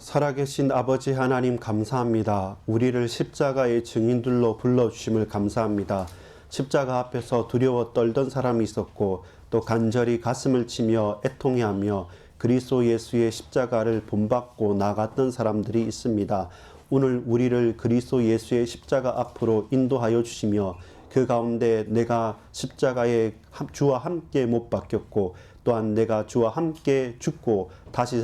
살아계신 아버지 하나님 감사합니다. 우리를 십자가의 증인들로 불러주심을 감사합니다. 십자가 앞에서 두려워 떨던 사람이 있었고 또 간절히 가슴을 치며 애통해하며 그리스도 예수의 십자가를 본받고 나갔던 사람들이 있습니다. 오늘 우리를 그리스도 예수의 십자가 앞으로 인도하여 주시며 그 가운데 내가 십자가에 주와 함께 못 박혔고 또한 내가 주와 함께 죽고 다시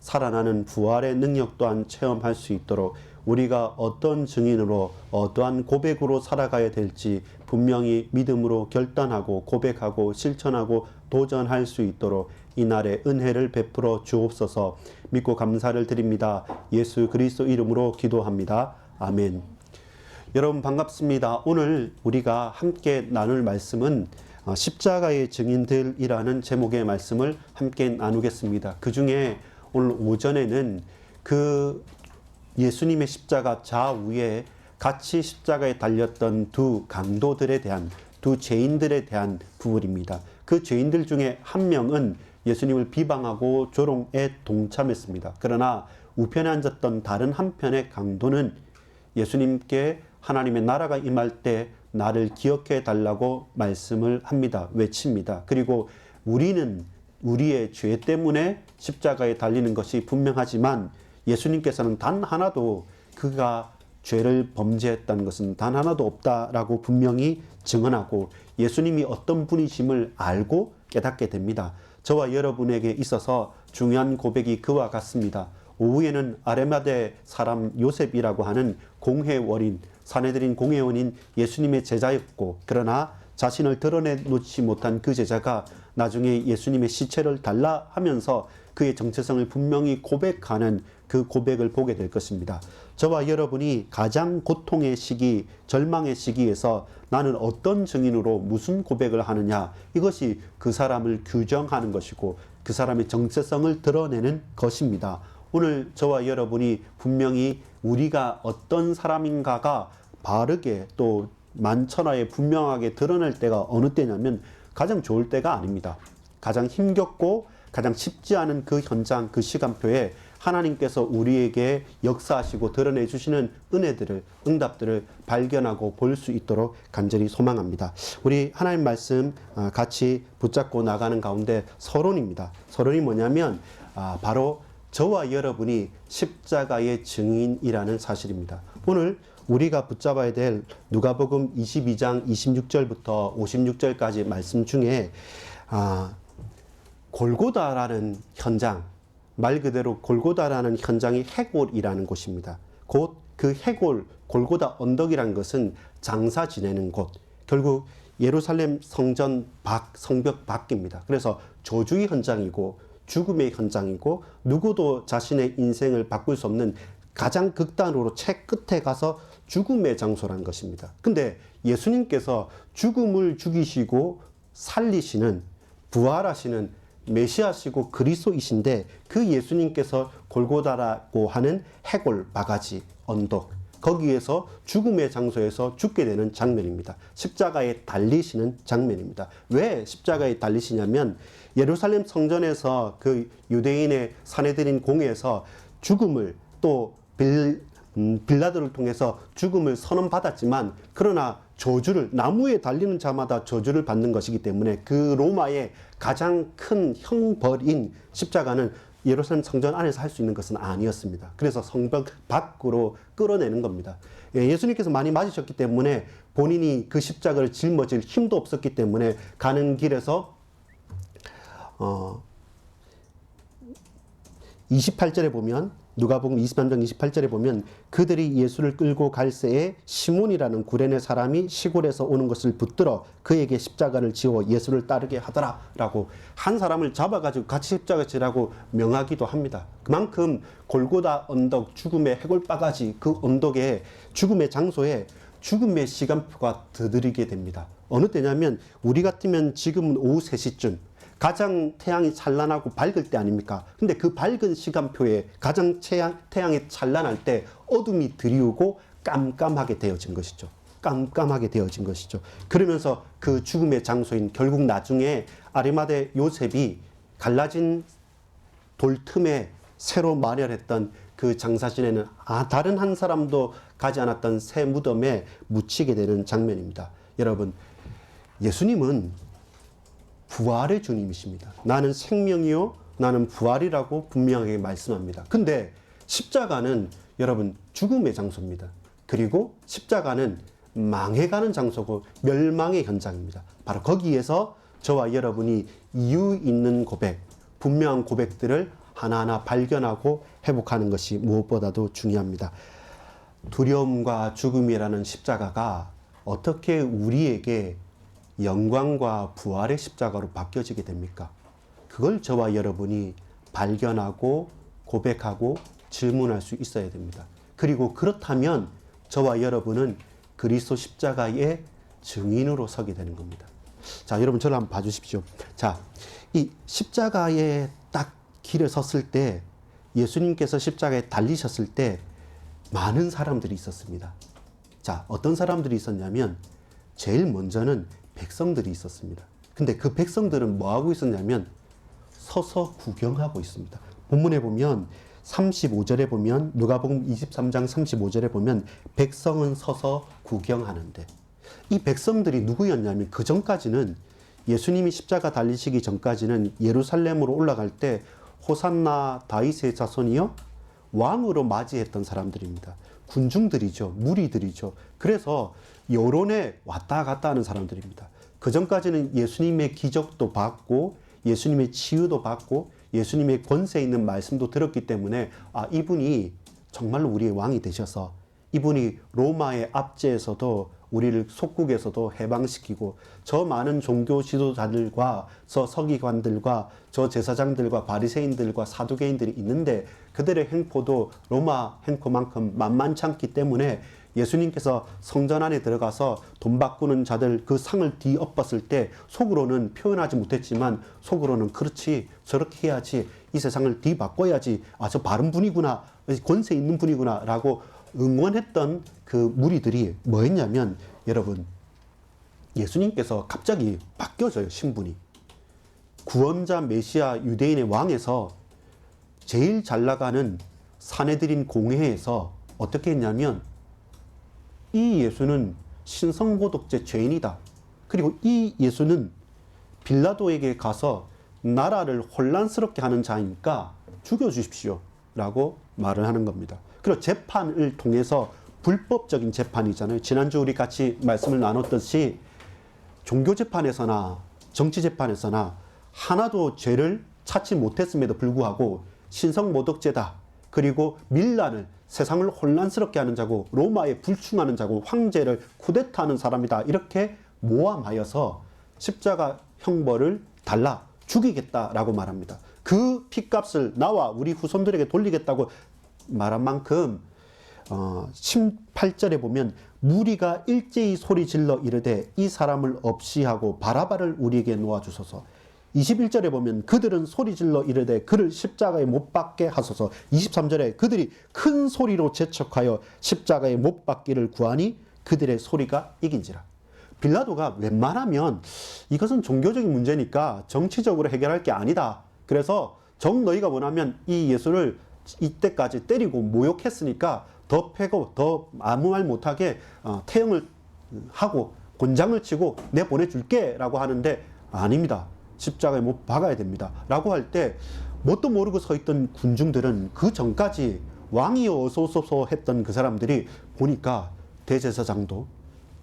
살아나는 부활의 능력 또한 체험할 수 있도록 우리가 어떤 증인으로 어떠한 고백으로 살아가야 될지 분명히 믿음으로 결단하고 고백하고 실천하고 도전할 수 있도록 이날의 은혜를 베풀어 주옵소서. 믿고 감사를 드립니다. 예수 그리스도 이름으로 기도합니다. 아멘. 여러분 반갑습니다. 오늘 우리가 함께 나눌 말씀은 십자가의 증인들이라는 제목의 말씀을 함께 나누겠습니다. 그 중에 오늘 오전에는 그 예수님의 십자가 좌우에 같이 십자가에 달렸던 두 강도들에 대한, 두 죄인들에 대한 부분입니다. 그 죄인들 중에 한 명은 예수님을 비방하고 조롱에 동참했습니다. 그러나 우편에 앉았던 다른 한편의 강도는 예수님께 하나님의 나라가 임할 때 나를 기억해 달라고 말씀을 합니다. 외칩니다. 그리고 우리는 우리의 죄 때문에 십자가에 달리는 것이 분명하지만 예수님께서는 단 하나도 그가 죄를 범죄했다는 것은 단 하나도 없다라고 분명히 증언하고 예수님이 어떤 분이심을 알고 깨닫게 됩니다. 저와 여러분에게 있어서 중요한 고백이 그와 같습니다. 오후에는 아레마대 사람 요셉이라고 하는 공회원인, 사내들인 공회원인 예수님의 제자였고 그러나 자신을 드러내놓지 못한 그 제자가 나중에 예수님의 시체를 달라 하면서 그의 정체성을 분명히 고백하는 그 고백을 보게 될 것입니다. 저와 여러분이 가장 고통의 시기, 절망의 시기에서 나는 어떤 증인으로 무슨 고백을 하느냐, 이것이 그 사람을 규정하는 것이고 그 사람의 정체성을 드러내는 것입니다. 오늘 저와 여러분이 분명히 우리가 어떤 사람인가가 바르게 또 만천하에 분명하게 드러날 때가 어느 때냐면 가장 좋을 때가 아닙니다. 가장 힘겹고 가장 쉽지 않은 그 현장, 그 시간표에 하나님께서 우리에게 역사하시고 드러내 주시는 은혜들을, 응답들을 발견하고 볼 수 있도록 간절히 소망합니다. 우리 하나님 말씀 같이 붙잡고 나가는 가운데 서론입니다. 서론이 뭐냐면 바로 저와 여러분이 십자가의 증인이라는 사실입니다. 오늘 우리가 붙잡아야 될 누가복음 22장 26절부터 56절까지 말씀 중에 골고다라는 현장, 말 그대로 골고다라는 현장이 해골이라는 곳입니다. 곧 그 해골, 골고다 언덕이라는 것은 장사 지내는 곳, 결국 예루살렘 성전 성벽 밖입니다. 그래서 저주의 현장이고 죽음의 현장이고 누구도 자신의 인생을 바꿀 수 없는 가장 극단으로 채끝에 가서 죽음의 장소라는 것입니다. 근데 예수님께서 죽음을 죽이시고 살리시는, 부활하시는 메시아시고 그리스도이신데 그 예수님께서 골고다라고 하는 해골, 바가지, 언덕, 거기에서 죽음의 장소에서 죽게 되는 장면입니다. 십자가에 달리시는 장면입니다. 왜 십자가에 달리시냐면 예루살렘 성전에서 그 유대인의 사내들인 공회에서 죽음을 또 빌라도를 통해서 죽음을 선언받았지만 그러나 저주를, 나무에 달리는 자마다 저주를 받는 것이기 때문에 그 로마의 가장 큰 형벌인 십자가는 예루살렘 성전 안에서 할 수 있는 것은 아니었습니다. 그래서 성벽 밖으로 끌어내는 겁니다. 예수님께서 많이 맞으셨기 때문에 본인이 그 십자가를 짊어질 힘도 없었기 때문에 가는 길에서 28절에 보면, 누가복음 23장 28절에 보면 그들이 예수를 끌고 갈 새에 시몬이라는 구레네 사람이 시골에서 오는 것을 붙들어 그에게 십자가를 지워 예수를 따르게 하더라 라고 한 사람을 잡아가지고 같이 십자가 지라고 명하기도 합니다. 그만큼 골고다 언덕, 죽음의 해골바가지, 그 언덕에 죽음의 장소에 죽음의 시간표가 드드리게 됩니다. 어느 때냐면 우리 같으면 지금은 오후 3시쯤 가장 태양이 찬란하고 밝을 때 아닙니까? 근데 그 밝은 시간표에 가장 태양이 찬란할 때 어둠이 드리우고 깜깜하게 되어진 것이죠. 깜깜하게 되어진 것이죠. 그러면서 그 죽음의 장소인 결국 나중에 아리마대 요셉이 갈라진 돌 틈에 새로 마련했던 그 장사진에는 다른 한 사람도 가지 않았던 새 무덤에 묻히게 되는 장면입니다. 여러분, 예수님은 부활의 주님이십니다. 나는 생명이요 나는 부활이라고 분명하게 말씀합니다. 근데 십자가는 여러분 죽음의 장소입니다. 그리고 십자가는 망해가는 장소고 멸망의 현장입니다. 바로 거기에서 저와 여러분이 이유 있는 고백, 분명한 고백들을 하나하나 발견하고 회복하는 것이 무엇보다도 중요합니다. 두려움과 죽음이라는 십자가가 어떻게 우리에게 영광과 부활의 십자가로 바뀌어지게 됩니까? 그걸 저와 여러분이 발견하고 고백하고 질문할 수 있어야 됩니다. 그리고 그렇다면 저와 여러분은 그리스도 십자가의 증인으로 서게 되는 겁니다. 자, 여러분 저를 한번 봐주십시오. 자, 이 십자가에 딱 길에 섰을 때 예수님께서 십자가에 달리셨을 때 많은 사람들이 있었습니다. 자, 어떤 사람들이 있었냐면 제일 먼저는 백성들이 있었습니다. 근데 그 백성들은 뭐 하고 있었냐면 서서 구경하고 있습니다. 본문에 보면 35절에 보면 누가복음 23장 35절에 보면 백성은 서서 구경하는데 이 백성들이 누구였냐면 그 전까지는 예수님이 십자가 달리시기 전까지는 예루살렘으로 올라갈 때 호산나 다윗의 자손이요 왕으로 맞이했던 사람들입니다. 군중들이죠. 무리들이죠. 그래서 여론에 왔다 갔다 하는 사람들입니다. 그 전까지는 예수님의 기적도 받고 예수님의 치유도 받고 예수님의 권세 있는 말씀도 들었기 때문에 이분이 정말로 우리의 왕이 되셔서 이분이 로마의 압제에서도 우리를 속국에서도 해방시키고 저 많은 종교 지도자들과 저 서기관들과 저 제사장들과 바리새인들과 사두개인들이 있는데 그들의 행포도 로마 행포만큼 만만치 않기 때문에 예수님께서 성전 안에 들어가서 돈 바꾸는 자들 그 상을 뒤엎었을 때 속으로는 표현하지 못했지만 속으로는 그렇지 저렇게 해야지 이 세상을 뒤바꿔야지 저 바른 분이구나 권세 있는 분이구나 라고 응원했던 그 무리들이 뭐 했냐면 여러분 예수님께서 갑자기 바뀌어져요. 신분이 구원자 메시아 유대인의 왕에서 제일 잘 나가는 사내들인 공회에서 어떻게 했냐면 이 예수는 신성모독죄 죄인이다. 그리고 이 예수는 빌라도에게 가서 나라를 혼란스럽게 하는 자니까 죽여주십시오 라고 말을 하는 겁니다. 그리고 재판을 통해서 불법적인 재판이잖아요. 지난주 우리 같이 말씀을 나눴듯이 종교재판에서나 정치재판에서나 하나도 죄를 찾지 못했음에도 불구하고 신성모독죄다. 그리고 밀란을 세상을 혼란스럽게 하는 자고 로마에 불충하는 자고 황제를 쿠데타하는 사람이다. 이렇게 모함하여서 십자가 형벌을 달라 죽이겠다라고 말합니다. 그 핏값을 나와 우리 후손들에게 돌리겠다고 말한 만큼 18절에 보면 무리가 일제히 소리질러 이르되 이 사람을 없이 하고 바라바를 우리에게 놓아주소서. 21절에 보면 그들은 소리질러 이르되 그를 십자가에 못 박게 하소서. 23절에 그들이 큰 소리로 재촉하여 십자가에 못 박기를 구하니 그들의 소리가 이긴지라. 빌라도가 웬만하면 이것은 종교적인 문제니까 정치적으로 해결할 게 아니다. 그래서 너희가 원하면 이 예수를 이때까지 때리고 모욕했으니까 더 패고 더 아무 말 못하게 태형을 하고 곤장을 치고 내보내줄게 라고 하는데 아닙니다. 십자가에 못 박아야 됩니다. 라고 할 때 뭣도 모르고 서 있던 군중들은 그 전까지 왕이여 어서오소서 했던 그 사람들이 보니까 대제사장도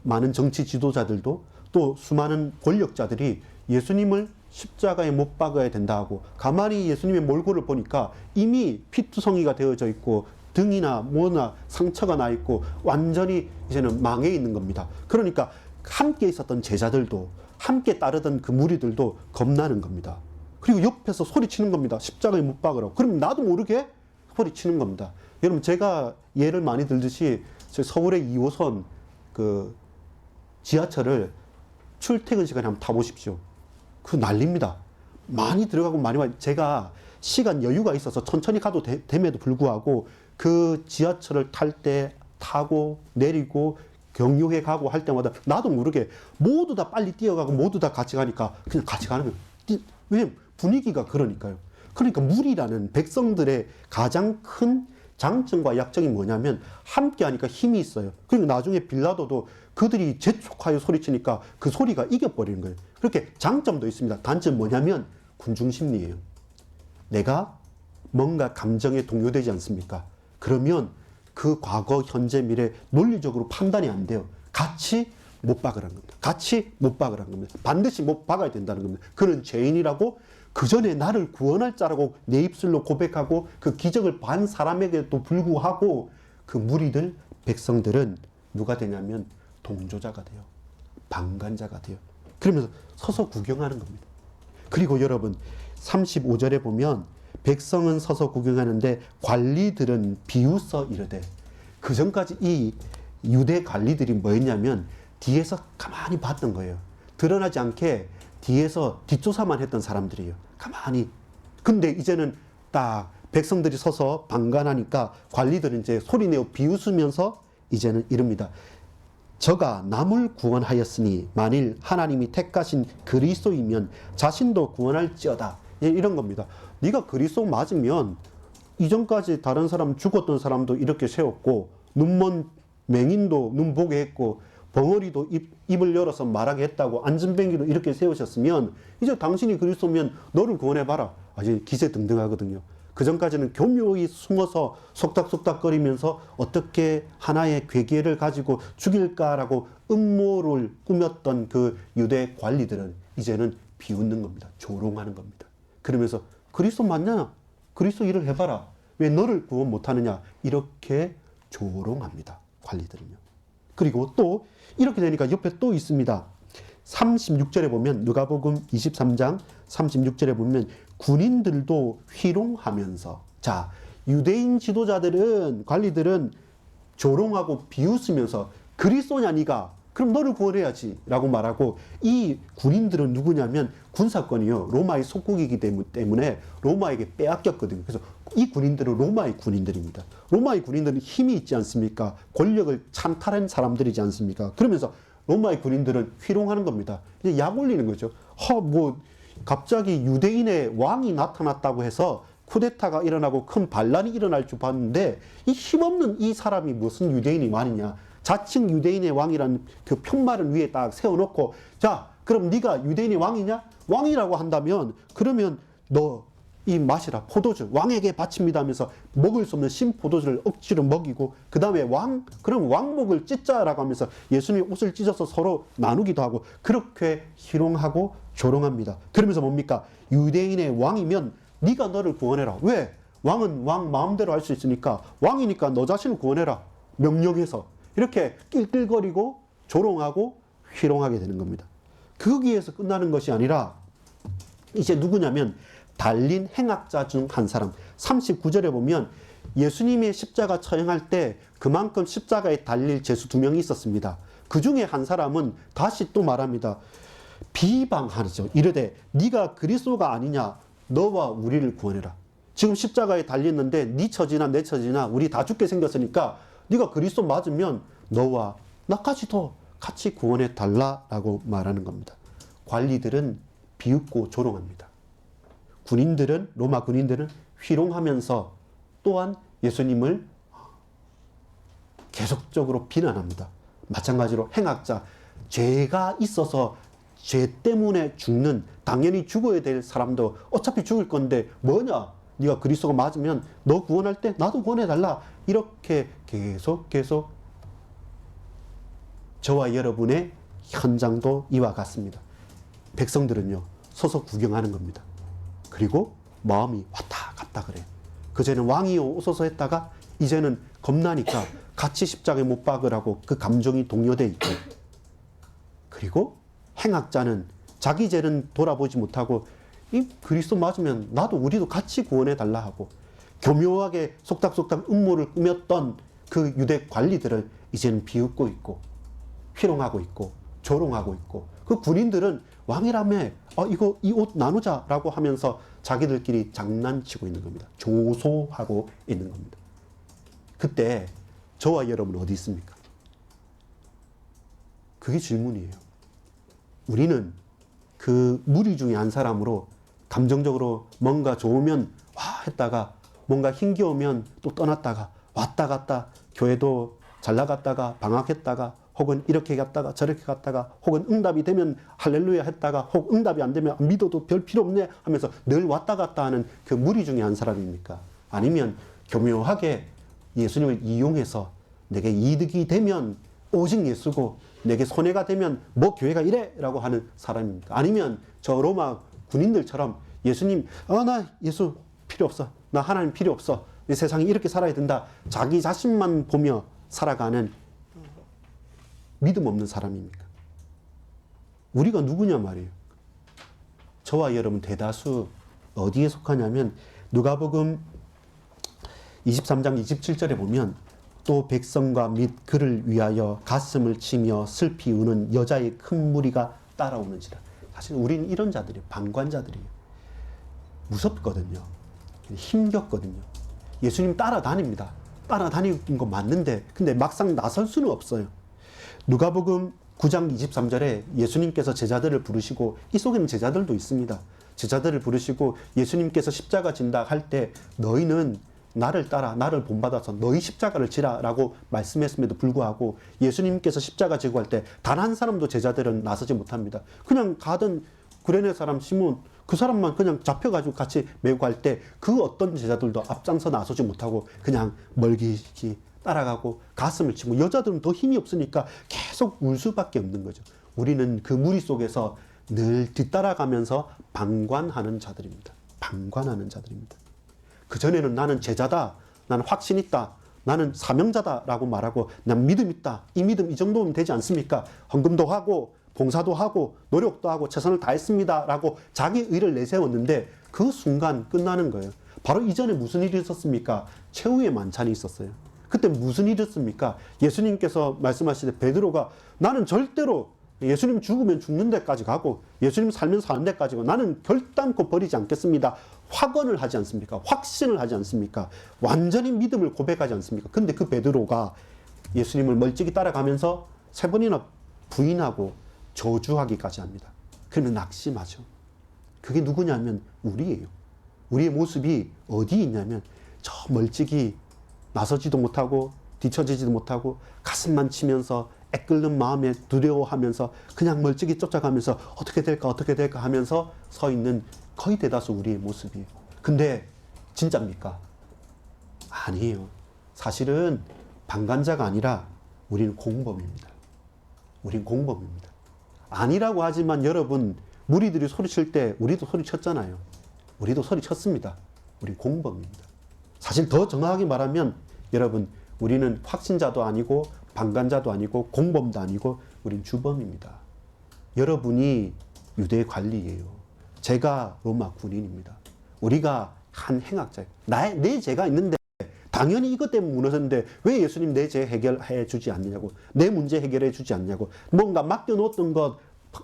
많은 정치 지도자들도 또 수많은 권력자들이 예수님을 십자가에 못 박아야 된다 하고 가만히 예수님의 몰골을 보니까 이미 피투성이가 되어져 있고 등이나 뭐나 상처가 나 있고 완전히 이제는 망해 있는 겁니다. 그러니까 함께 있었던 제자들도 함께 따르던 그 무리들도 겁나는 겁니다. 그리고 옆에서 소리치는 겁니다. 십자가에 못 박으라고. 그럼 나도 모르게 소리치는 겁니다. 여러분 제가 예를 많이 들듯이 서울의 2호선 그 지하철을 출퇴근 시간에 한번 타보십시오. 그 난립니다. 많이 들어가고 많이 와요. 제가 시간 여유가 있어서 천천히 가도 됨에도 불구하고 그 지하철을 탈 때 타고 내리고 경유해 가고 할 때마다 나도 모르게 모두 다 빨리 뛰어가고 모두 다 같이 가니까 그냥 같이 가는 거예요. 왜냐면 분위기가 그러니까요. 그러니까 무리라는 백성들의 가장 큰 장점과 약점이 뭐냐면 함께 하니까 힘이 있어요. 그러니까 나중에 빌라도도 그들이 재촉하여 소리치니까 그 소리가 이겨버리는 거예요. 그렇게 장점도 있습니다. 단점 뭐냐면 군중심리예요. 내가 뭔가 감정에 동요되지 않습니까? 그러면 그 과거, 현재, 미래 논리적으로 판단이 안 돼요. 같이 못 박으라는 겁니다. 같이 못 박으라는 겁니다. 반드시 못 박아야 된다는 겁니다. 그는 죄인이라고 그 전에 나를 구원할 자라고 내 입술로 고백하고 그 기적을 반 사람에게도 불구하고 그 무리들, 백성들은 누가 되냐면 동조자가 돼요. 방관자가 돼요. 그러면서 서서 구경하는 겁니다. 그리고 여러분 35절에 보면 백성은 서서 구경하는데 관리들은 비웃어 이르되, 그 전까지 이 유대 관리들이 뭐였냐면 뒤에서 가만히 봤던 거예요. 드러나지 않게 뒤에서 뒷조사만 했던 사람들이에요. 가만히. 근데 이제는 딱 백성들이 서서 방관하니까 관리들은 이제 소리내어 비웃으면서 이제는 이릅니다. 저가 남을 구원하였으니 만일 하나님이 택하신 그리스도이면 자신도 구원할지어다. 이런 겁니다. 네가 그리스도 맞으면 이전까지 다른 사람 죽었던 사람도 이렇게 세웠고 눈먼 맹인도 눈 보게 했고 벙어리도 입을 열어서 말하게 했다고 안전뱅이도 이렇게 세우셨으면 이제 당신이 그리스도면 너를 구원해봐라. 아주 기세등등하거든요. 그 전까지는 교묘히 숨어서 속닥속닥거리면서 어떻게 하나의 괴계를 가지고 죽일까라고 음모를 꾸몄던 그 유대 관리들은 이제는 비웃는 겁니다. 조롱하는 겁니다. 그러면서 그리스도 맞냐? 그리스도 일을 해봐라. 왜 너를 구원 못하느냐? 이렇게 조롱합니다. 관리들은요. 그리고 또 이렇게 되니까 옆에 또 있습니다. 36절에 보면 누가복음 23장 36절에 보면 군인들도 희롱하면서, 자, 유대인 지도자들은, 관리들은 조롱하고 비웃으면서 그리스도냐 네가? 그럼 너를 구원해야지 라고 말하고, 이 군인들은 누구냐면 군사권이요, 로마의 속국이기 때문에 로마에게 빼앗겼거든요. 그래서 이 군인들은 로마의 군인들입니다. 로마의 군인들은 힘이 있지 않습니까? 권력을 찬탈한 사람들이지 않습니까? 그러면서 로마의 군인들은 희롱하는 겁니다. 이제 약 올리는 거죠. 갑자기 유대인의 왕이 나타났다고 해서 쿠데타가 일어나고 큰 반란이 일어날 줄 봤는데 이 힘없는 이 사람이 무슨 유대인의 왕이냐? 자칭 유대인의 왕이라는 그 편말을 위에 딱 세워놓고, 자, 그럼 네가 유대인의 왕이냐? 왕이라고 한다면 그러면 너 이 마시라, 포도주, 왕에게 바칩니다 하면서 먹을 수 없는 신포도주를 억지로 먹이고, 그 다음에 그럼 왕목을 찢자라고 하면서 예수님이 옷을 찢어서 서로 나누기도 하고, 그렇게 희롱하고 조롱합니다. 그러면서 뭡니까? 유대인의 왕이면 네가 너를 구원해라. 왜? 왕은 왕 마음대로 할 수 있으니까, 왕이니까 너 자신을 구원해라. 명령해서. 이렇게 낄낄거리고 조롱하고 희롱하게 되는 겁니다. 거기에서 끝나는 것이 아니라 이제 누구냐면 달린 행악자 중 한 사람. 39절에 보면 예수님의 십자가 처형할 때 그만큼 십자가에 달릴 죄수 2명이 있었습니다. 그 중에 한 사람은 다시 또 말합니다. 비방하죠. 이르되 네가 그리스도가 아니냐? 너와 우리를 구원해라. 지금 십자가에 달렸는데 네 처지나 내 처지나 우리 다 죽게 생겼으니까 네가 그리스도 맞으면 너와 나까지도 같이 구원해 달라라고 말하는 겁니다. 관리들은 비웃고 조롱합니다. 로마 군인들은 희롱하면서 또한 예수님을 계속적으로 비난합니다. 마찬가지로 행악자, 죄가 있어서 죄 때문에 죽는, 당연히 죽어야 될 사람도 어차피 죽을 건데 뭐냐? 네가 그리스도가 맞으면 너 구원할 때 나도 구원해달라. 이렇게 계속 저와 여러분의 현장도 이와 같습니다. 백성들은요, 서서 구경하는 겁니다. 그리고 마음이 왔다 갔다 그래요. 그전에는 왕이요 오소서 했다가 이제는 겁나니까 같이 십자가에 못 박으라고 그 감정이 동요돼 있고, 그리고 행악자는 자기 죄는 돌아보지 못하고 이 그리스도 맞으면 우리도 같이 구원해 달라 하고, 교묘하게 속닥속닥 음모를 꾸몄던 그 유대 관리들을 이제는 비웃고 있고 희롱하고 있고 조롱하고 있고, 그 군인들은 왕이라며 이 옷 나누자라고 하면서 자기들끼리 장난치고 있는 겁니다. 조소하고 있는 겁니다. 그때 저와 여러분 어디 있습니까? 그게 질문이에요. 우리는 그 무리 중에 한 사람으로 감정적으로 뭔가 좋으면 와 했다가 뭔가 힘겨우면 또 떠났다가 왔다 갔다 교회도 잘 나갔다가 방학했다가 혹은 이렇게 갔다가 저렇게 갔다가 혹은 응답이 되면 할렐루야 했다가 혹 응답이 안 되면 믿어도 별 필요 없네 하면서 늘 왔다 갔다 하는 그 무리 중에 한 사람입니까? 아니면 교묘하게 예수님을 이용해서 내게 이득이 되면 오직 예수고 내게 손해가 되면 뭐 교회가 이래 라고 하는 사람입니까? 아니면 저 로마 군인들처럼 예수님 나 예수 필요 없어, 나 하나님 필요 없어, 이 세상이 이렇게 살아야 된다, 자기 자신만 보며 살아가는 믿음 없는 사람입니까? 우리가 누구냐 말이에요. 저와 여러분 대다수 어디에 속하냐면 누가복음 23장 27절에 보면 또 백성과 및 그를 위하여 가슴을 치며 슬피 우는 여자의 큰 무리가 따라오는지라. 사실 우리는 이런 자들이에요. 방관자들이에요. 무섭거든요. 힘겹거든요. 예수님 따라다닙니다. 따라다니는 거 맞는데 근데 막상 나설 수는 없어요. 누가복음 9장 23절에 예수님께서 제자들을 부르시고, 이 속에는 제자들도 있습니다. 제자들을 부르시고 예수님께서 십자가 진다 할 때 너희는 나를 따라 나를 본받아서 너희 십자가를 지라 라고 말씀했음에도 불구하고 예수님께서 십자가 지고 할 때 단 한 사람도 제자들은 나서지 못합니다. 그냥 가던 구레네 사람 시몬 그 사람만 그냥 잡혀가지고 같이 메고 갈 때 그 어떤 제자들도 앞장서 나서지 못하고 그냥 멀기히 따라가고 가슴을 치고, 여자들은 더 힘이 없으니까 계속 울 수밖에 없는 거죠. 우리는 그 무리 속에서 늘 뒤따라가면서 방관하는 자들입니다. 방관하는 자들입니다. 그전에는 나는 제자다, 나는 확신 있다, 나는 사명자다 라고 말하고 난 믿음 있다, 이 믿음 이 정도면 되지 않습니까? 헌금도 하고 봉사도 하고 노력도 하고 최선을 다했습니다 라고 자기 의를 내세웠는데 그 순간 끝나는 거예요. 바로 이전에 무슨 일이 있었습니까? 최후의 만찬이 있었어요. 그때 무슨 일이 있었습니까? 예수님께서 말씀하시되 베드로가 나는 절대로 예수님 죽으면 죽는 데까지 가고 예수님 살면 사는 데까지 가고 나는 결단코 버리지 않겠습니다. 확언을 하지 않습니까? 확신을 하지 않습니까? 완전히 믿음을 고백하지 않습니까? 근데 그 베드로가 예수님을 멀찍이 따라가면서 3번이나 부인하고 저주하기까지 합니다. 그러면 낙심하죠. 그게 누구냐면 우리예요. 우리의 모습이 어디 있냐면 저 멀찍이 나서지도 못하고 뒤처지지도 못하고 가슴만 치면서 애끓는 마음에 두려워하면서 그냥 멀찍이 쫓아가면서 어떻게 될까 하면서 서 있는 거의 대다수 우리의 모습이에요. 근데 진짜입니까? 아니에요. 사실은 방관자가 아니라 우리는 공범입니다. 우린 공범입니다. 아니라고 하지만 여러분, 무리들이 소리칠 때 우리도 소리쳤잖아요. 우리도 소리쳤습니다. 우린 공범입니다. 사실 더 정확하게 말하면 여러분, 우리는 확신자도 아니고 방관자도 아니고 공범도 아니고 우린 주범입니다. 여러분이 유대 관리예요. 제가 로마 군인입니다. 우리가 한 행악자예요. 내 죄가 있는데 당연히 이것 때문에 무너졌는데 왜 예수님 내 죄 해결해 주지 않느냐고, 내 문제 해결해 주지 않냐고, 뭔가 맡겨놓았던 것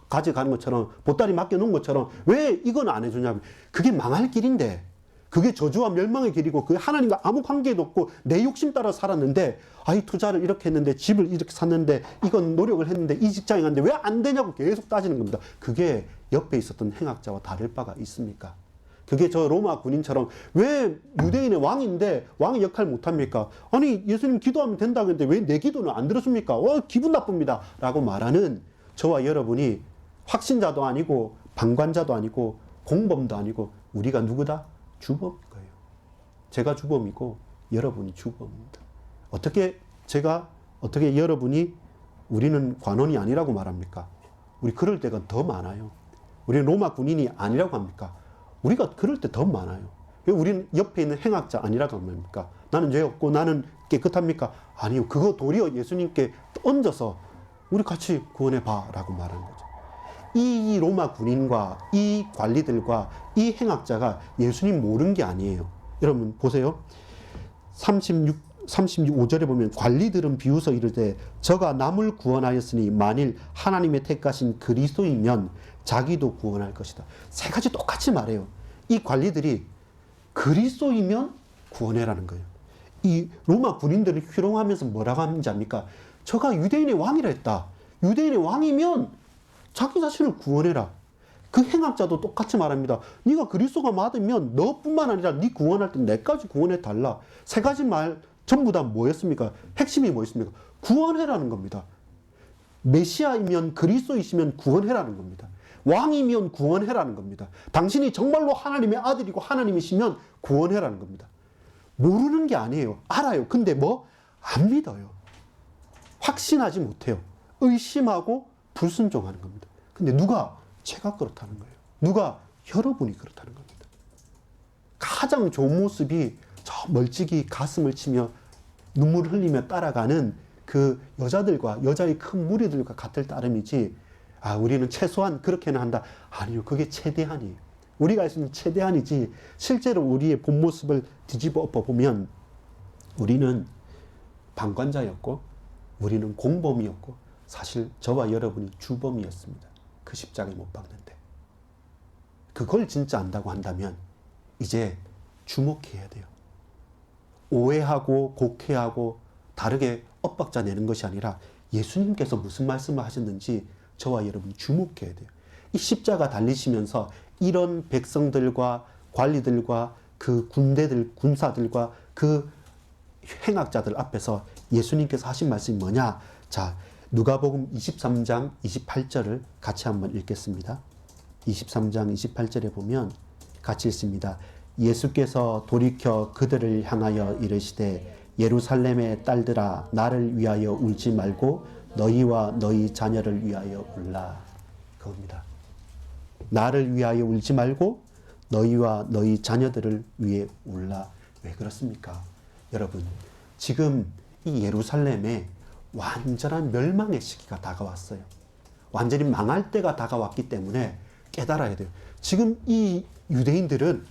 가져가는 것처럼, 보따리 맡겨놓은 것처럼 왜 이건 안 해주냐고. 그게 망할 길인데, 그게 저주와 멸망의 길이고 그 하나님과 아무 관계도 없고 내 욕심 따라 살았는데, 이 투자를 이렇게 했는데 집을 이렇게 샀는데 이건 노력을 했는데 이 직장에 갔는데 왜 안 되냐고 계속 따지는 겁니다. 그게 옆에 있었던 행악자와 다를 바가 있습니까? 그게 저 로마 군인처럼 왜 유대인의 왕인데 왕의 역할 못합니까? 아니 예수님 기도하면 된다고 했는데 왜 내 기도는 안 들었습니까? 기분 나쁩니다 라고 말하는 저와 여러분이 확신자도 아니고 방관자도 아니고 공범도 아니고 우리가 누구다? 주범인 거예요. 제가 주범이고 여러분이 주범입니다. 어떻게 여러분이 우리는 관원이 아니라고 말합니까? 우리 그럴 때가 더 많아요. 우리는 로마 군인이 아니라고 합니까? 우리가 그럴 때 더 많아요. 우리는 옆에 있는 행악자 아니라고 합니까? 나는 죄 없고 나는 깨끗합니까? 아니요. 그거 도리어 예수님께 얹어서 우리 같이 구원해 봐 라고 말하는 거죠. 이 로마 군인과 이 관리들과 이 행악자가 예수님 모르는 게 아니에요. 여러분 보세요. 35절에 보면 관리들은 비웃어 이르되 저가 남을 구원하였으니 만일 하나님의 택하신 그리스도이면 자기도 구원할 것이다. 세 가지 똑같이 말해요. 이 관리들이 그리스도이면 구원해라는 거예요. 이 로마 군인들을 희롱하면서 뭐라고 하는지 압니까? 저가 유대인의 왕이라 했다. 유대인의 왕이면 자기 자신을 구원해라. 그 행악자도 똑같이 말합니다. 네가 그리스도가 맞으면 너뿐만 아니라 네 구원할 때 내까지 구원해 달라. 세 가지 말 전부 다 뭐였습니까? 핵심이 뭐였습니까? 구원해라는 겁니다. 메시아이면 그리스도이시면 구원해라는 겁니다. 왕이면 구원해라는 겁니다. 당신이 정말로 하나님의 아들이고 하나님이시면 구원해라는 겁니다. 모르는 게 아니에요. 알아요. 근데 안 믿어요. 확신하지 못해요. 의심하고 불순종하는 겁니다. 근데 누가? 제가 그렇다는 거예요. 누가? 여러분이 그렇다는 겁니다. 가장 좋은 모습이 저 멀찍이 가슴을 치며 눈물을 흘리며 따라가는 그 여자의 큰 무리들과 같을 따름이지, 우리는 최소한 그렇게는 한다. 아니요. 그게 최대한이에요. 우리가 할 수 있는 최대한이지, 실제로 우리의 본 모습을 뒤집어 엎어보면 우리는 방관자였고 우리는 공범이었고 사실 저와 여러분이 주범이었습니다. 그 십자가에 못 박는데. 그걸 진짜 안다고 한다면 이제 주목해야 돼요. 오해하고 곡해하고 다르게 엇박자 내는 것이 아니라 예수님께서 무슨 말씀을 하셨는지 저와 여러분이 주목해야 돼요. 이 십자가 달리시면서 이런 백성들과 관리들과 그 군사들과 그 행악자들 앞에서 예수님께서 하신 말씀이 뭐냐? 자, 누가복음 23장 28절을 같이 한번 읽겠습니다. 23장 28절에 보면 같이 읽습니다. 예수께서 돌이켜 그들을 향하여 이르시되 예루살렘의 딸들아 나를 위하여 울지 말고 너희와 너희 자녀를 위하여 울라. 그겁니다. 나를 위하여 울지 말고 너희와 너희 자녀들을 위해 울라. 왜 그렇습니까? 여러분, 지금 이 예루살렘에 완전한 멸망의 시기가 다가왔어요. 완전히 망할 때가 다가왔기 때문에 깨달아야 돼요. 지금 이 유대인들은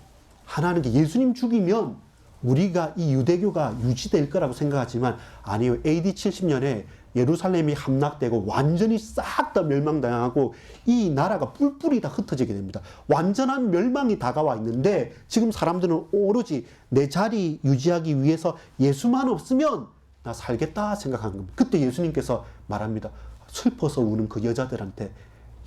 하나는 게 예수님 죽이면 우리가 이 유대교가 유지될 거라고 생각하지만 아니요. AD 70년에 예루살렘이 함락되고 완전히 싹 다 멸망당하고 이 나라가 뿔뿔이 다 흩어지게 됩니다. 완전한 멸망이 다가와 있는데 지금 사람들은 오로지 내 자리 유지하기 위해서 예수만 없으면 나 살겠다 생각하는 겁니다. 그때 예수님께서 말합니다. 슬퍼서 우는 그 여자들한테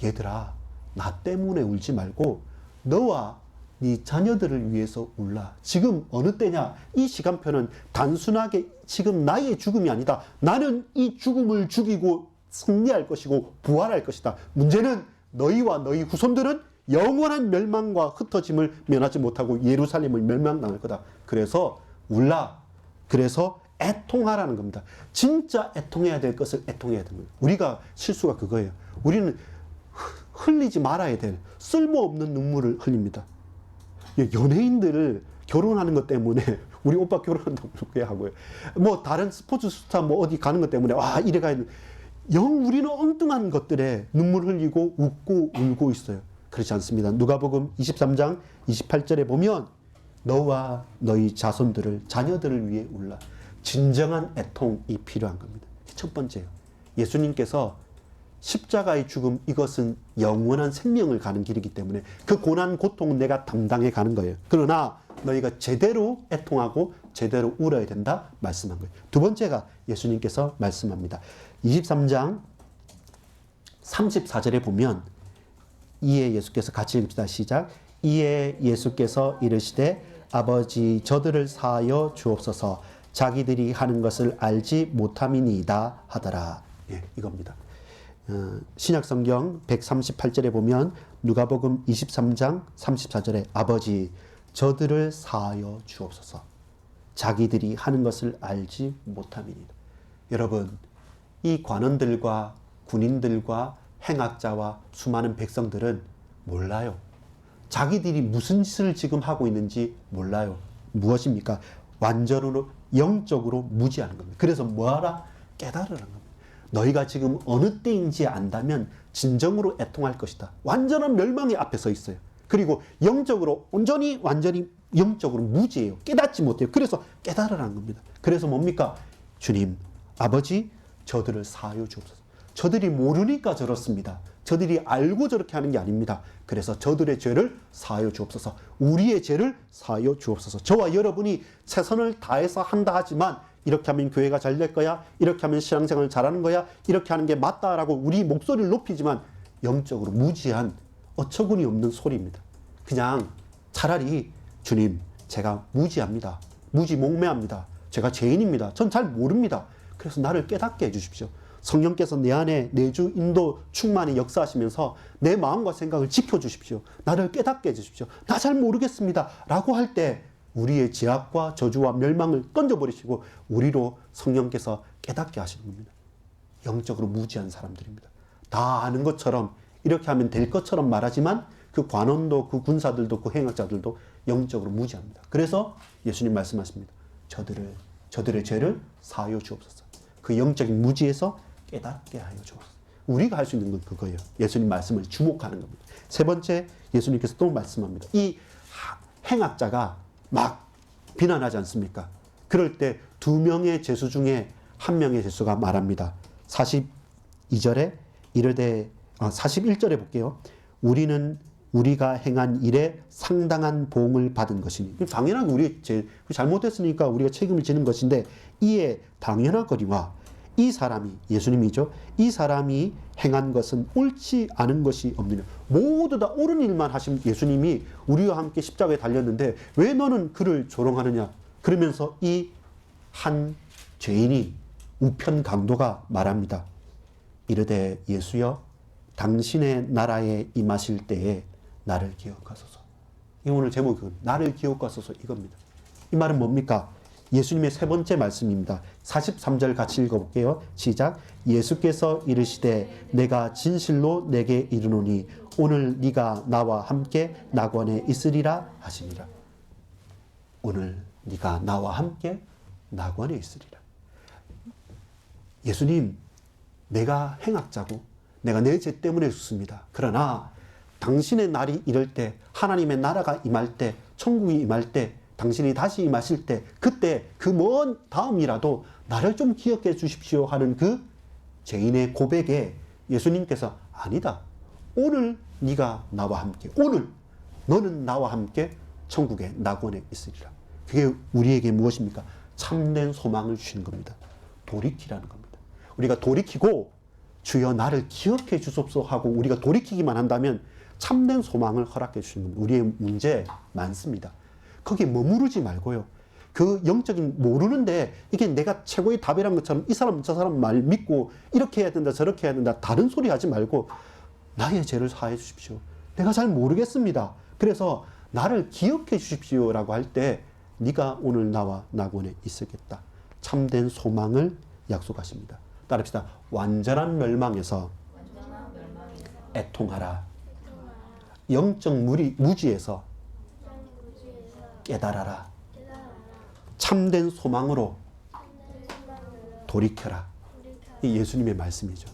얘들아 나 때문에 울지 말고 너와 네 자녀들을 위해서 울라. 지금 어느 때냐? 이 시간표는 단순하게 지금 나의 죽음이 아니다. 나는 이 죽음을 죽이고 승리할 것이고 부활할 것이다. 문제는 너희와 너희 후손들은 영원한 멸망과 흩어짐을 면하지 못하고 예루살렘을 멸망당할 거다. 그래서 울라. 그래서 애통하라는 겁니다. 진짜 애통해야 될 것을 애통해야 됩니다. 우리가 실수가 그거예요. 우리는 흘리지 말아야 될 쓸모없는 눈물을 흘립니다. 연예인들을 결혼하는 것 때문에 우리 오빠 결혼한다고 그렇게 하고요. 다른 스포츠 스타 어디 가는 것 때문에 이래 가야 우리는 엉뚱한 것들에 눈물 흘리고 웃고 울고 있어요. 그렇지 않습니다. 누가복음 23장 28절에 보면 너와 너희 자녀들을 위해 울라. 진정한 애통이 필요한 겁니다. 첫 번째요. 예수님께서 십자가의 죽음, 이것은 영원한 생명을 가는 길이기 때문에 그 고난, 고통은 내가 담당해 가는 거예요. 그러나 너희가 제대로 애통하고 제대로 울어야 된다 말씀한 거예요. 두 번째가 예수님께서 말씀합니다. 23장 34절에 보면 이에 예수께서 같이 읽읍시다. 시작. 이에 예수께서 이르시되 아버지 저들을 사하여 주옵소서 자기들이 하는 것을 알지 못함이니이다 하더라. 이겁니다. 신약성경 138절에 보면 누가복음 23장 34절에 아버지 저들을 사하여 주옵소서 자기들이 하는 것을 알지 못함이니이다. 여러분, 이 관원들과 군인들과 행악자와 수많은 백성들은 몰라요. 자기들이 무슨 짓을 지금 하고 있는지 몰라요. 무엇입니까? 완전으로 영적으로 무지하는 겁니다. 그래서 뭐하라? 깨달으라는 겁니다. 너희가 지금 어느 때인지 안다면 진정으로 애통할 것이다. 완전한 멸망의 앞에 서 있어요. 그리고 영적으로 완전히 영적으로 무지해요. 깨닫지 못해요. 그래서 깨달으라는 겁니다. 그래서 뭡니까? 주님, 아버지 저들을 사하여 주옵소서. 저들이 모르니까 저렇습니다. 저들이 알고 저렇게 하는 게 아닙니다. 그래서 저들의 죄를 사하여 주옵소서. 우리의 죄를 사하여 주옵소서. 저와 여러분이 최선을 다해서 한다 하지만 이렇게 하면 교회가 잘 될 거야. 이렇게 하면 신앙생활을 잘하는 거야. 이렇게 하는 게 맞다라고 우리 목소리를 높이지만 영적으로 무지한 어처구니 없는 소리입니다. 그냥 차라리 주님, 제가 무지합니다. 무지몽매합니다. 제가 죄인입니다. 전 잘 모릅니다. 그래서 나를 깨닫게 해주십시오. 성령께서 내 안에 내주 인도 충만히 역사하시면서 내 마음과 생각을 지켜주십시오. 나를 깨닫게 해주십시오. 나 잘 모르겠습니다. 라고 할 때 우리의 죄악과 저주와 멸망을 던져버리시고 우리로 성령께서 깨닫게 하시는 겁니다. 영적으로 무지한 사람들입니다. 다 아는 것처럼 이렇게 하면 될 것처럼 말하지만 그 관원도 그 군사들도 그 행악자들도 영적으로 무지합니다. 그래서 예수님 말씀하십니다. 저들의 죄를 사하여 주옵소서. 그 영적인 무지에서 깨닫게 하여 주옵소서. 우리가 할 수 있는 건 그거예요. 예수님 말씀을 주목하는 겁니다. 세 번째, 예수님께서 또 말씀합니다. 이 행악자가 막 비난하지 않습니까? 그럴 때 두 명의 죄수 중에 한 명의 죄수가 말합니다. 41절에 볼게요. 우리가 행한 일에 상당한 보응을 받은 것이니. 당연하게 우리 잘못했으니까 우리가 책임을 지는 것인데 이에 당연하거니와 이 사람이, 예수님이죠. 이 사람이 행한 것은 옳지 않은 것이 없느냐. 모두 다 옳은 일만 하신 예수님이 우리와 함께 십자가에 달렸는데 왜 너는 그를 조롱하느냐. 그러면서 이 한 죄인이 우편 강도가 말합니다. 이르되 예수여, 당신의 나라에 임하실 때에 나를 기억하소서. 이 오늘 제목은 나를 기억하소서 이겁니다. 이 말은 뭡니까? 예수님의 세 번째 말씀입니다. 43절 같이 읽어볼게요. 시작. 예수께서 이르시되 내가 진실로 내게 이르노니 오늘 네가 나와 함께 낙원에 있으리라 하시니라. 오늘 네가 나와 함께 낙원에 있으리라. 예수님, 내가 행악자고 내가 내 죄 때문에 죽습니다. 그러나 당신의 날이 이럴 때, 하나님의 나라가 임할 때, 천국이 임할 때, 당신이 다시 임하실 때, 그때 그 먼 다음이라도 나를 좀 기억해 주십시오 하는 그 죄인의 고백에 예수님께서 아니다. 오늘 네가 나와 함께, 오늘 너는 나와 함께 천국의 낙원에 있으리라. 그게 우리에게 무엇입니까? 참된 소망을 주시는 겁니다. 돌이키라는 겁니다. 우리가 돌이키고 주여 나를 기억해 주소서 하고 우리가 돌이키기만 한다면 참된 소망을 허락해 주시는 겁니다. 우리의 문제 많습니다. 거기에 머무르지 말고요. 그 영적인 모르는데 이게 내가 최고의 답이란 것처럼 이 사람 저 사람 말 믿고 이렇게 해야 된다 저렇게 해야 된다 다른 소리 하지 말고 나의 죄를 사해 주십시오. 내가 잘 모르겠습니다. 그래서 나를 기억해 주십시오라고 할 때 네가 오늘 나와 낙원에 있으겠다. 참된 소망을 약속하십니다. 따릅시다. 완전한 멸망에서 애통하라. 영적 무지에서 깨달아라. 참된 소망으로 돌이켜라. 이 예수님의 말씀이죠.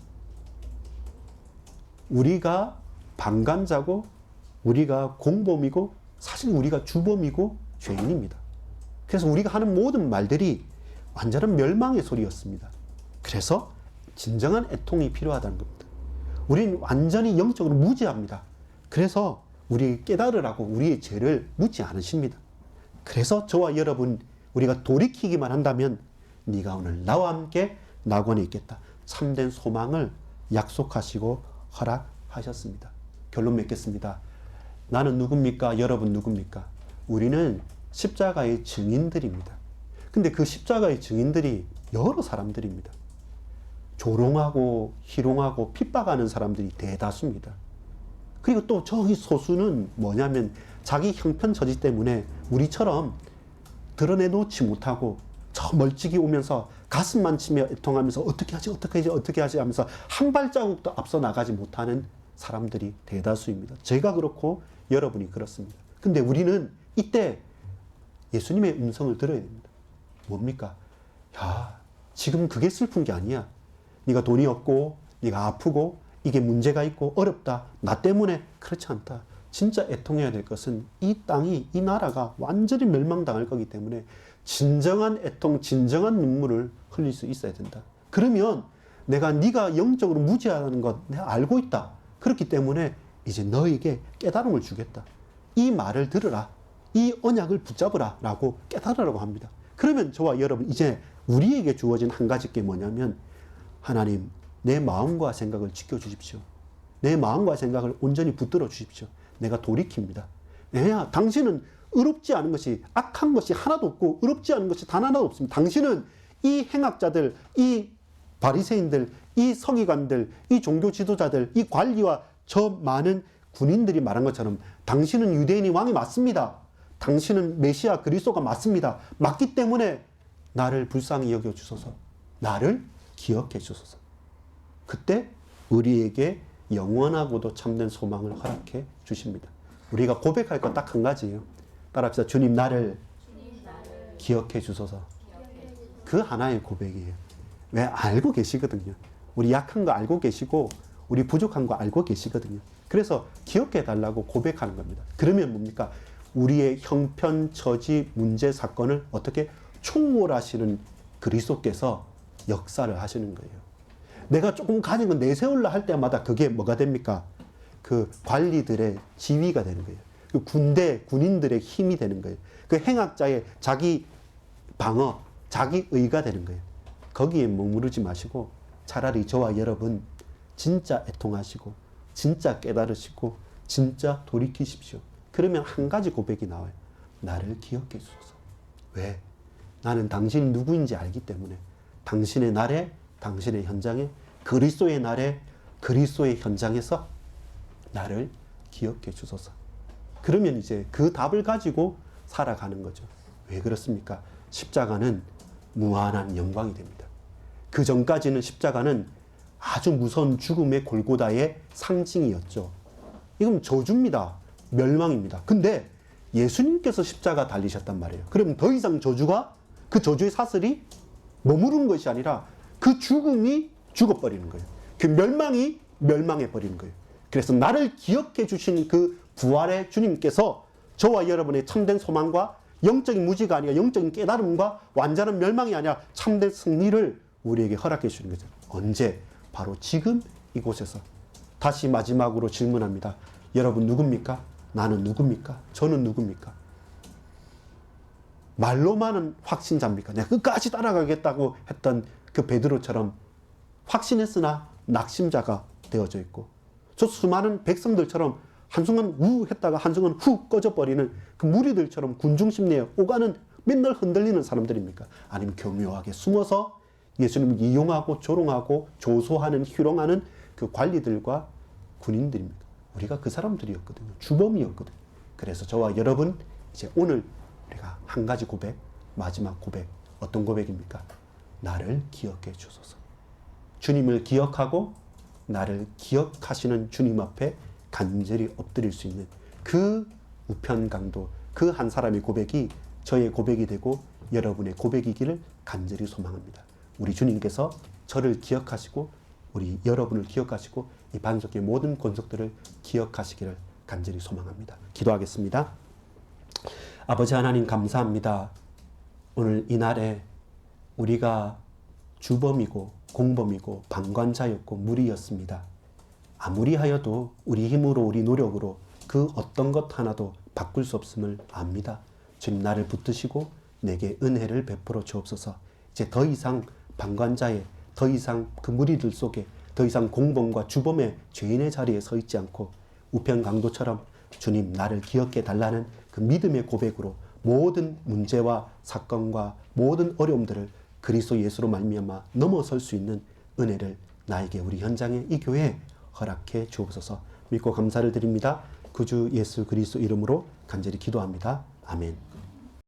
우리가 방관자고 우리가 공범이고 사실 우리가 주범이고 죄인입니다. 그래서 우리가 하는 모든 말들이 완전한 멸망의 소리였습니다. 그래서 진정한 애통이 필요하다는 겁니다. 우리는 완전히 영적으로 무지합니다. 그래서 우리 깨달으라고 우리의 죄를 묻지 않으십니다. 그래서 저와 여러분 우리가 돌이키기만 한다면 네가 오늘 나와 함께 낙원에 있겠다. 참된 소망을 약속하시고 허락하셨습니다. 결론 맺겠습니다. 나는 누굽니까? 여러분 누굽니까? 우리는 십자가의 증인들입니다. 근데 그 십자가의 증인들이 여러 사람들입니다. 조롱하고 희롱하고 핍박하는 사람들이 대다수입니다. 그리고 또 저기 소수는 뭐냐면 자기 형편 처지 때문에 우리처럼 드러내놓지 못하고 저 멀찍이 오면서 가슴만 치며 애통하면서 어떻게 하지 하면서 한 발자국도 앞서 나가지 못하는 사람들이 대다수입니다. 제가 그렇고 여러분이 그렇습니다. 근데 우리는 이때 예수님의 음성을 들어야 됩니다. 뭡니까? 야, 지금 그게 슬픈 게 아니야. 네가 돈이 없고 네가 아프고 이게 문제가 있고 어렵다. 나 때문에 그렇지 않다. 진짜 애통해야 될 것은 이 땅이, 이 나라가 완전히 멸망당할 거기 때문에 진정한 애통, 진정한 눈물을 흘릴 수 있어야 된다. 그러면 네가 영적으로 무지하다는 것 내가 알고 있다. 그렇기 때문에 이제 너에게 깨달음을 주겠다. 이 말을 들으라. 이 언약을 붙잡으라 라고 깨달으라고 합니다. 그러면 저와 여러분 이제 우리에게 주어진 한 가지 게 뭐냐면 하나님 내 마음과 생각을 지켜주십시오. 내 마음과 생각을 온전히 붙들어 주십시오. 내가 돌이킵니다. 왜냐? 당신은 의롭지 않은 것이, 악한 것이 하나도 없고 의롭지 않은 것이 단 하나도 없습니다. 당신은 이 행악자들, 이 바리새인들, 이 서기관들, 이 종교 지도자들, 이 관리와 저 많은 군인들이 말한 것처럼 당신은 유대인이 왕이 맞습니다. 당신은 메시아 그리스도가 맞습니다. 맞기 때문에 나를 불쌍히 여겨주소서. 나를 기억해 주소서. 그때 우리에게 영원하고도 참된 소망을 허락해 주십니다. 우리가 고백할 건 딱 한 가지예요. 따라합시다. 주님 나를 기억해 주소서. 그 하나의 고백이에요. 왜? 알고 계시거든요. 우리 약한 거 알고 계시고 우리 부족한 거 알고 계시거든요. 그래서 기억해 달라고 고백하는 겁니다. 그러면 뭡니까? 우리의 형편, 처지, 문제, 사건을 어떻게 총괄하시는 그리스도께서 역사를 하시는 거예요. 내가 조금 가진 거 내세울라 할 때마다 그게 뭐가 됩니까? 그 관리들의 지위가 되는 거예요. 그 군인들의 힘이 되는 거예요. 그 행악자의 자기 방어, 자기 의가 되는 거예요. 거기에 머무르지 마시고 차라리 저와 여러분 진짜 애통하시고 진짜 깨달으시고 진짜 돌이키십시오. 그러면 한 가지 고백이 나와요. 나를 기억해 주소서. 왜? 나는 당신이 누구인지 알기 때문에 당신의 날에, 당신의 현장에, 그리스도의 날에, 그리스도의 현장에서 나를 기억해 주소서. 그러면 이제 그 답을 가지고 살아가는 거죠. 왜 그렇습니까? 십자가는 무한한 영광이 됩니다. 그 전까지는 십자가는 아주 무서운 죽음의 골고다의 상징이었죠. 이건 저주입니다. 멸망입니다. 근데 예수님께서 십자가 달리셨단 말이에요. 그럼 더 이상 저주가, 그 저주의 사슬이 머무른 것이 아니라 그 죽음이 죽어버리는 거예요. 그 멸망이 멸망해버리는 거예요. 그래서 나를 기억해 주신 그 부활의 주님께서 저와 여러분의 참된 소망과 영적인 무지가 아니라 영적인 깨달음과 완전한 멸망이 아니라 참된 승리를 우리에게 허락해 주는 거죠. 언제? 바로 지금 이곳에서. 다시 마지막으로 질문합니다. 여러분 누굽니까? 나는 누굽니까? 저는 누굽니까? 말로만은 확신자입니까? 내가 끝까지 따라가겠다고 했던 그 베드로처럼 확신했으나 낙심자가 되어져 있고, 저 수많은 백성들처럼 한순간 우 했다가 한순간 후 꺼져버리는 그 무리들처럼 군중심리에 오가는 맨날 흔들리는 사람들입니까? 아니면 교묘하게 숨어서 예수님을 이용하고 조롱하고 조소하는 희롱하는 그 관리들과 군인들입니까? 우리가 그 사람들이었거든요. 주범이었거든요. 그래서 저와 여러분 이제 오늘 우리가 한 가지 고백, 마지막 고백, 어떤 고백입니까? 나를 기억해 주소서. 주님을 기억하고 나를 기억하시는 주님 앞에 간절히 엎드릴 수 있는 그 우편강도, 그 한 사람의 고백이 저의 고백이 되고 여러분의 고백이기를 간절히 소망합니다. 우리 주님께서 저를 기억하시고 우리 여러분을 기억하시고 이 반석의 모든 권속들을 기억하시기를 간절히 소망합니다. 기도하겠습니다. 아버지 하나님 감사합니다. 오늘 이 날에 우리가 주범이고 공범이고 방관자였고 무리였습니다. 아무리 하여도 우리 힘으로 우리 노력으로 그 어떤 것 하나도 바꿀 수 없음을 압니다. 주님 나를 붙드시고 내게 은혜를 베풀어 주옵소서. 이제 더 이상 방관자의, 더 이상 그 무리들 속에, 더 이상 공범과 주범의 죄인의 자리에 서 있지 않고 우편 강도처럼 주님 나를 기억해 달라는 그 믿음의 고백으로 모든 문제와 사건과 모든 어려움들을 그리스도 예수로 말미암아 넘어설 수 있는 은혜를 나에게, 우리 현장에, 이 교회에 허락해 주옵소서. 믿고 감사를 드립니다. 구주 예수 그리스도 이름으로 간절히 기도합니다. 아멘.